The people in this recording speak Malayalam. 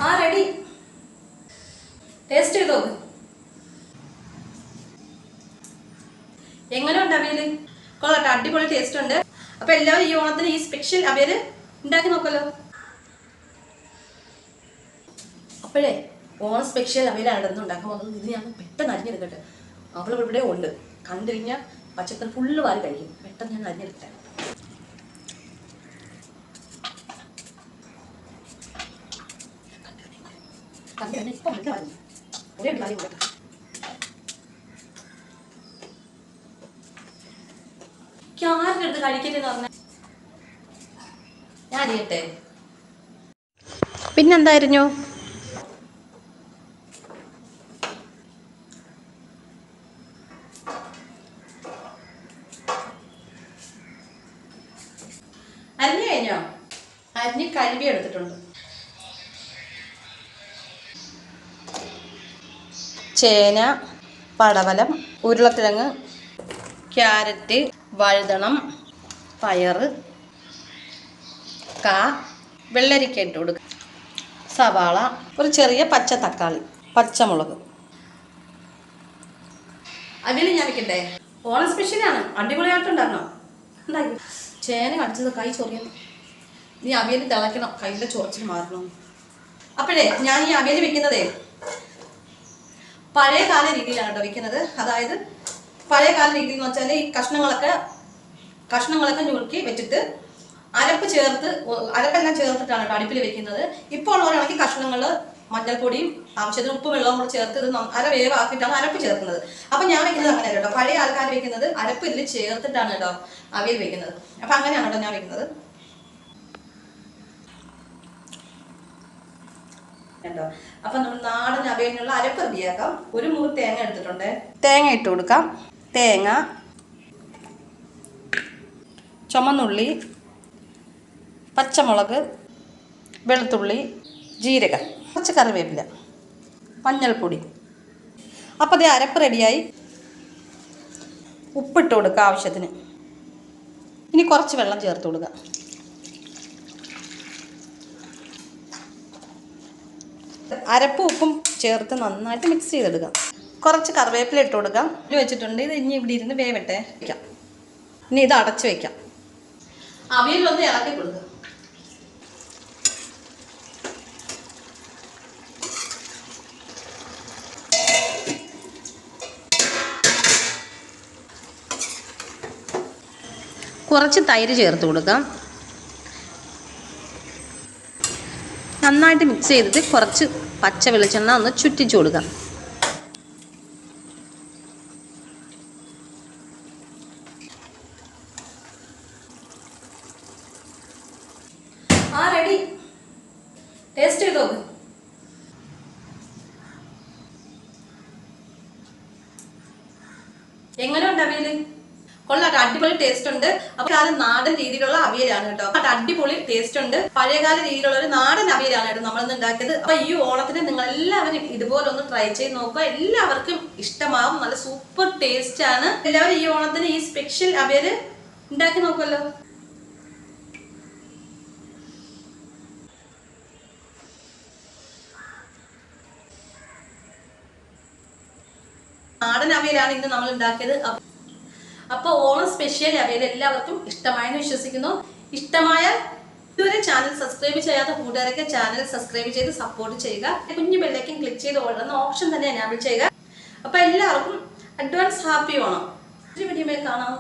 ആ റെഡി. ടേസ്റ്റ് ചെയ്തോ? എങ്ങനെയുണ്ട് അവിയല്? കൊള്ളാട്ടോ, അടിപൊളി ടേസ്റ്റ് ഉണ്ട്. അപ്പൊ എല്ലാവരും ഈ ഓണത്തിന് ഈ സ്പെഷ്യൽ അവിയല് ഉണ്ടാക്കി നോക്കല്ലോ. അപ്പോഴേ ഓണം സ്പെഷ്യൽ അവിയലാണ് ഇന്ന് ഉണ്ടാക്കാൻ പോകുന്നത്. ഇത് ഞാൻ പെട്ടെന്ന് അരിഞ്ഞെടുക്കട്ടെ. അവൾ ഇവിടെ ഉണ്ട്, കണ്ടു കഴിഞ്ഞാൽ പച്ചക്കറി ഫുള്ള് വാരി കഴിക്കും. പെട്ടെന്ന് ഞാൻ അരിഞ്ഞെടുക്കട്ടെ. ക്യാരറ്റ് കഴിക്കട്ടെന്ന് പറഞ്ഞ ഞാൻ അറിയട്ടെ. പിന്നെന്തായിരുന്നു? അരിഞ്ഞു കഴിഞ്ഞോ? അരിഞ്ഞ് കഴുകി എടുത്തിട്ടുണ്ട്. ചേന, പടവലം, ഉരുളക്കിഴങ്ങ്, ക്യാരറ്റ്, വഴുതണം, പയറ്, വെള്ളരിക്ക ഇട്ട് കൊടുക്കുക, സവാള, ഒരു ചെറിയ പച്ച തക്കാളി, പച്ചമുളക്. അവിയൽ ഞാൻ വെക്കട്ടെ. ഓണം സ്പെഷ്യലാണ്, അടിപൊളിയായിട്ടുണ്ടാക്കണം. ഉണ്ടാക്കി ചേന കടിച്ചത് കൈ ചൊറിയണം. നീ അവിയൽ തിളയ്ക്കണം, കയ്യിലെ ചൊറിച്ചിൽ മാറണം. അപ്പോഴേ ഞാൻ ഈ അവിയൽ വെക്കുന്നതേ പഴയകാല രീതിയിലാണ് കേട്ടോ വെക്കുന്നത്. അതായത് പഴയകാല രീതിയിൽ എന്ന് വെച്ചാൽ ഈ കഷ്ണങ്ങളൊക്കെ ഞുറുക്കി വെച്ചിട്ട് അരപ്പെല്ലാം ചേർത്തിട്ടാണ് കേട്ടോ അടുപ്പിൽ വെക്കുന്നത്. ഇപ്പോൾ ഉള്ളവരാണെങ്കിൽ കഷ്ണങ്ങൾ മഞ്ഞൾപ്പൊടിയും ആവശ്യത്തിന് ഉപ്പ് വെള്ളവും കൂടെ ചേർത്ത് ഇത് വേവാക്കിയിട്ടാണ് അരപ്പ് ചേർക്കുന്നത്. അപ്പൊ ഞാൻ വെക്കുന്നത് അങ്ങനെ കേട്ടോ. പഴയ ആൾക്കാർ വെക്കുന്നത് അരപ്പ് ഇതിൽ ചേർത്തിട്ടാണ് കേട്ടോ അവിയൽ വെക്കുന്നത്. അപ്പൊ അങ്ങനെയാണ് കേട്ടോ ഞാൻ വെക്കുന്നത്. ോ അപ്പൊ നമ്മൾ നാടൻ അവിയലിനുള്ള അരപ്പ് റെഡിയാക്കാം. ഒരു മുറി തേങ്ങ എടുത്തിട്ടുണ്ട്. തേങ്ങ ഇട്ട് കൊടുക്കാം. തേങ്ങ, ചുമന്നുള്ളി, പച്ചമുളക്, വെളുത്തുള്ളി, ജീരകം, കുറച്ച് കറിവേപ്പില, മഞ്ഞൾപ്പൊടി. അപ്പോൾ അതേ അരപ്പ് റെഡിയായി. ഉപ്പിട്ട് കൊടുക്കുക ആവശ്യത്തിന്. ഇനി കുറച്ച് വെള്ളം ചേർത്ത് കൊടുക്കുക. അരപ്പ് ഉപ്പും ചേർത്ത് നന്നായിട്ട് മിക്സ് ചെയ്തെടുക്കാം. കുറച്ച് കറിവേപ്പില ഇട്ട് കൊടുക്കാം. ഇത് വെച്ചിട്ടുണ്ട്. ഇത് ഇനി ഇവിടെ ഇരുന്ന് വേവട്ടെ വയ്ക്കാം. ഇനി ഇത് അടച്ച് വയ്ക്കാം. അവിയലൊന്ന് ഇളക്കി കൊടുക്കുക. കുറച്ച് തൈര് ചേർത്ത് കൊടുക്കാം. നന്നായിട്ട് മിക്സ് ചെയ്തിട്ട് കുറച്ച് പച്ച വെളിച്ചെണ്ണ ഒന്ന് ചുറ്റിച്ചു കൊടുക്കാം. ആ റെഡി. ടേസ്റ്റ് ചെയ്തോ? എങ്ങനെയുണ്ട് അവിയല്? കൊള്ളാട്ടോ, അടിപൊളി ടേസ്റ്റ് ഉണ്ട്. അപ്പൊ നാടൻ രീതിയിലുള്ള അവിയലാണ് കേട്ടോ. അടിപൊളി ടേസ്റ്റ് ഉണ്ട്. പഴയകാല രീതിയിലുള്ള ഒരു നാടൻ അവിയലാണ് കേട്ടോ നമ്മളിന്ന് ഉണ്ടാക്കിയത്. അപ്പൊ ഈ ഓണത്തിന് നിങ്ങൾ എല്ലാവരും ഇതുപോലെ ഒന്ന് ട്രൈ ചെയ്ത് നോക്കുക. എല്ലാവർക്കും ഇഷ്ടമാവും. നല്ല സൂപ്പർ ടേസ്റ്റ് ആണ്. എല്ലാവരും ഈ ഓണത്തിന് ഈ സ്പെഷ്യൽ അവിയല് ഉണ്ടാക്കി നോക്കുമല്ലോ. നാടൻ അവിയലാണ് ഇന്ന് നമ്മൾ ഉണ്ടാക്കിയത്. അപ്പൊ ഓണം സ്പെഷ്യൽ അവിയൽ എല്ലാവർക്കും ഇഷ്ടമായെന്ന് വിശ്വസിക്കുന്നു. ഇഷ്ടമായാൽ ഇതുവരെ ചാനൽ സബ്സ്ക്രൈബ് ചെയ്യാത്ത കൂട്ടുകാരൊക്കെ ചാനൽ സബ്സ്ക്രൈബ് ചെയ്ത് സപ്പോർട്ട് ചെയ്യുക. കുഞ്ഞു ബെല്ലൈക്കൻ ക്ലിക്ക് ചെയ്ത് ഓടുന്ന ഓപ്ഷൻ തന്നെ എനാബിൾ ചെയ്യുക. അപ്പൊ എല്ലാവർക്കും അഡ്വാൻസ് ഹാപ്പി ഓണം. ഒരു വീഡിയോയിൽ കാണാം.